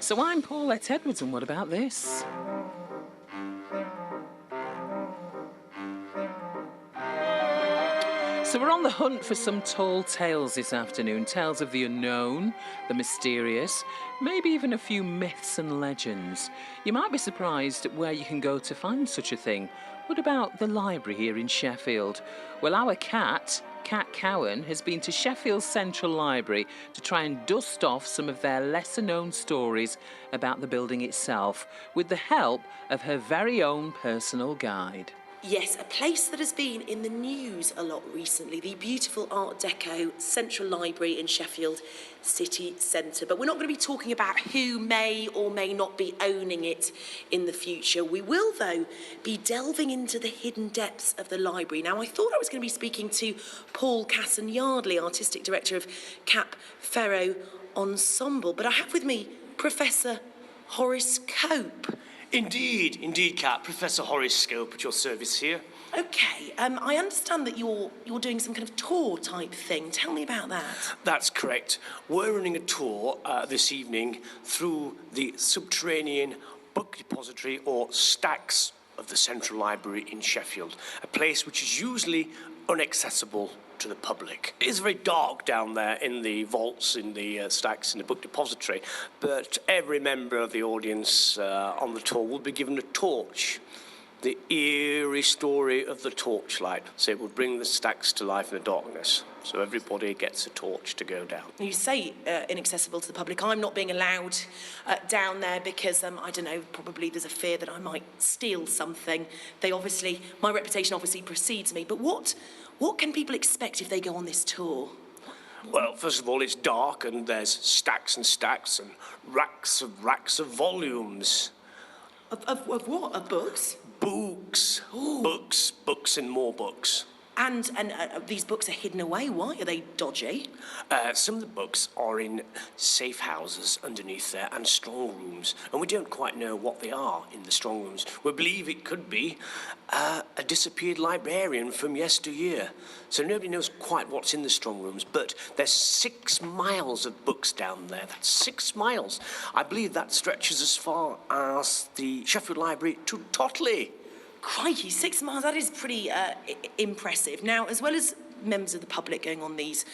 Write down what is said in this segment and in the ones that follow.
So I'm Paulette Edwards, and what about this? So we're on the hunt for some tall tales this afternoon. Tales of the unknown, the mysterious, maybe even a few myths and legends. You might be surprised at where you can go to find such a thing. What about the library here in Sheffield? Well, our Cat Cowan, has been to Sheffield Central Library to try and dust off some of their lesser-known stories about the building itself, with the help of her very own personal guide. Yes, a place that has been in the news a lot recently, the beautiful Art Deco Central Library in Sheffield city centre. But we're not going to be talking about who may or may not be owning it in the future. We will, though, be delving into the hidden depths of the library. Now, I thought I was going to be speaking to Paul Casson-Yardley, Artistic Director of Ferro Ensemble, but I have with me Professor Horace Cope. Indeed, Cat. Professor Horace Scope at your service here. OK, I understand that you're doing some kind of tour type thing. Tell me about that. That's correct. We're running a tour this evening through the subterranean book depository or stacks of the Central Library in Sheffield, a place which is usually inaccessible to the public. It is very dark down there in the vaults, in the stacks, in the book depository, but every member of the audience on the tour will be given a torch. The eerie story of the torchlight. So it will bring the stacks to life in the darkness. So everybody gets a torch to go down. You say inaccessible to the public. I'm not being allowed down there because, I don't know, probably there's a fear that I might steal something. My reputation obviously precedes me. But what can people expect if they go on this tour? Well, first of all, it's dark and there's stacks and stacks and racks of volumes. Of what? Of books? Books. Ooh. Books and more books. And these books are hidden away. Why? Are they dodgy? Some of the books are in safe houses underneath there and strong rooms, and we don't quite know what they are in the strong rooms. We believe it could be a disappeared librarian from yesteryear. So nobody knows quite what's in the strong rooms, but there's 6 miles of books down there. That's 6 miles. I believe that stretches as far as the Sheffield Library to Totley. Crikey, 6 miles, that is pretty impressive. Now, as well as members of the public going on these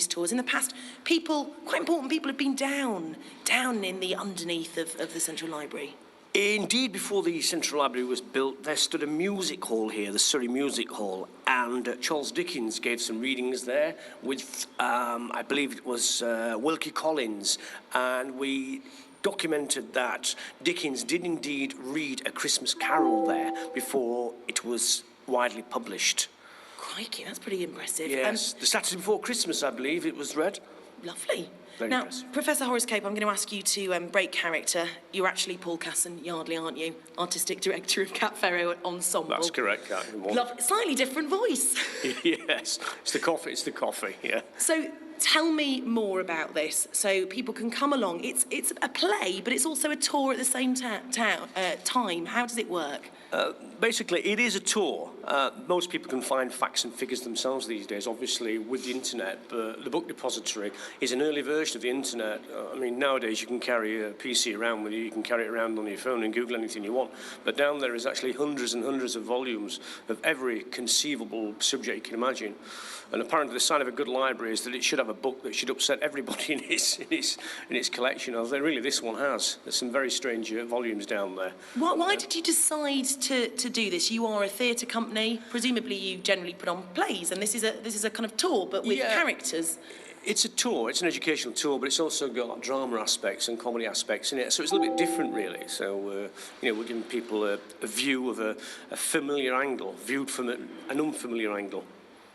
tours, in the past, quite important people have been down in the underneath of the Central Library. Indeed, before the Central Library was built, there stood a music hall here, the Surrey Music Hall, and Charles Dickens gave some readings there with, I believe it was Wilkie Collins, and we documented that Dickens did indeed read A Christmas Carol there before it was widely published. Crikey, that's pretty impressive. Yes, the Saturday before Christmas, I believe it was read. Lovely. Very now, impressive. Professor Horace Capo, I'm going to ask you to break character. You're actually Paul Casson-Yardley, aren't you? Artistic Director of Ferro Ensemble. That's correct, Cat. Slightly different voice. Yes, it's the coffee, yeah. So, tell me more about this so people can come along. It's a play, but it's also a tour at the same time. How does it work? Basically, it is a tour. Most people can find facts and figures themselves these days, obviously, with the internet. But the book depository is an early version of the internet. I mean, nowadays you can carry a PC around with you. You can carry it around on your phone and Google anything you want. But down there is actually hundreds and hundreds of volumes of every conceivable subject you can imagine. And apparently the sign of a good library is that it should have a book that should upset everybody in its collection. Although really this one has. There's some very strange volumes down there. Why did you decide to do this? You are a theatre company. Presumably you generally put on plays, and this is a kind of tour, but with characters. It's a tour, it's an educational tour, but it's also got like drama aspects and comedy aspects in it, so it's a little bit different, really. So, we're giving people a view of a familiar angle, viewed from an unfamiliar angle.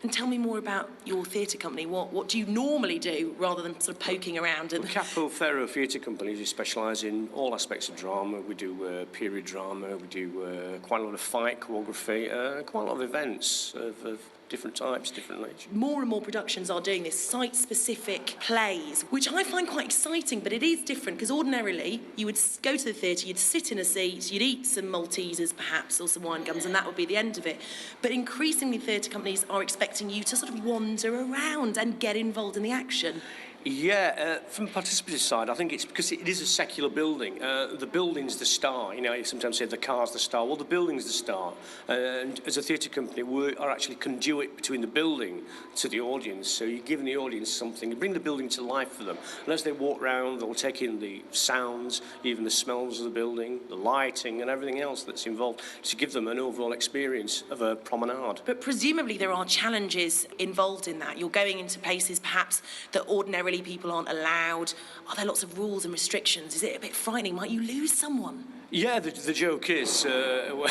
And tell me more about your theatre company. What do you normally do, rather than sort of poking around? Well, Capo, Ferro theatre companies, we specialise in all aspects of drama. We do period drama, we do quite a lot of fight choreography, quite a lot of events of different types, different nature. More and more productions are doing this, site-specific plays, which I find quite exciting, but it is different, because ordinarily you would go to the theatre, you'd sit in a seat, you'd eat some Maltesers perhaps, or some wine gums, and that would be the end of it. But increasingly theatre companies are expecting you to sort of wander around and get involved in the action. Yeah, from a participatory side, I think it's because it is a secular building. The building's the star. You know, you sometimes say the car's the star. Well, the building's the star. And as a theatre company, we are actually conduit between the building to the audience. So you're giving the audience something, you bring the building to life for them. And as they walk around, they'll take in the sounds, even the smells of the building, the lighting and everything else that's involved to give them an overall experience of a promenade. But presumably there are challenges involved in that. You're going into places perhaps that ordinarily people aren't allowed. Are there lots of rules and restrictions? Is it a bit frightening? Might you lose someone? Yeah, the joke is... Oh,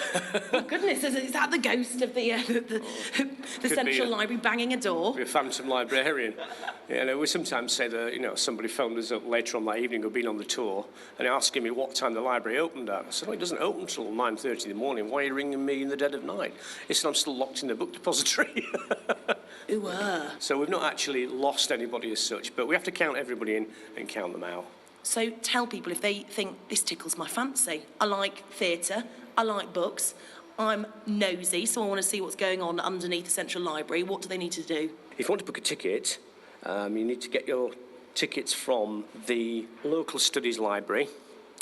goodness, is that the ghost of the Central Library banging a door? Be a phantom librarian. You know, we sometimes say that, you know, somebody phoned us up later on that evening who'd been on the tour and asking me what time the library opened at. I said, well, it doesn't open until 9:30 in the morning. Why are you ringing me in the dead of night? He said, I'm still locked in the book depository. Ooh, So we've not actually lost anybody as such, but we have to count everybody in and count them out. So tell people if they think this tickles my fancy. I like theatre, I like books, I'm nosy, so I want to see what's going on underneath the Central Library. What do they need to do? If you want to book a ticket, you need to get your tickets from the local studies library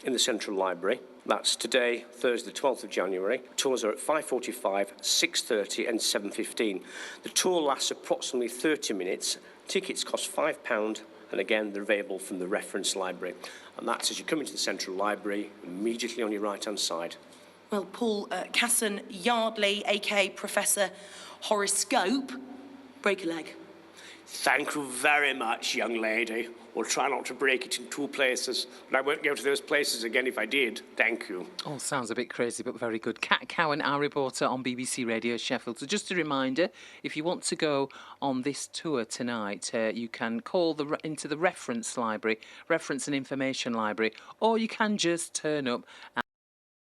in the Central Library. That's today, Thursday, the 12th of January. Tours are at 5:45, 6:30 and 7:15. The tour lasts approximately 30 minutes. Tickets cost £5, and again, they're available from the reference library. And that's as you come into the Central Library, immediately on your right-hand side. Well, Paul, Casson-Yardley, a.k.a. Professor Horace, break a leg. Thank you very much, young lady. We'll try not to break it in two places, but I won't go to those places again if I did. Thank you. Oh, sounds a bit crazy, but very good. Cat Cowan, our reporter on BBC Radio Sheffield. So just a reminder, if you want to go on this tour tonight, you can call into the reference library, reference and information library, or you can just turn up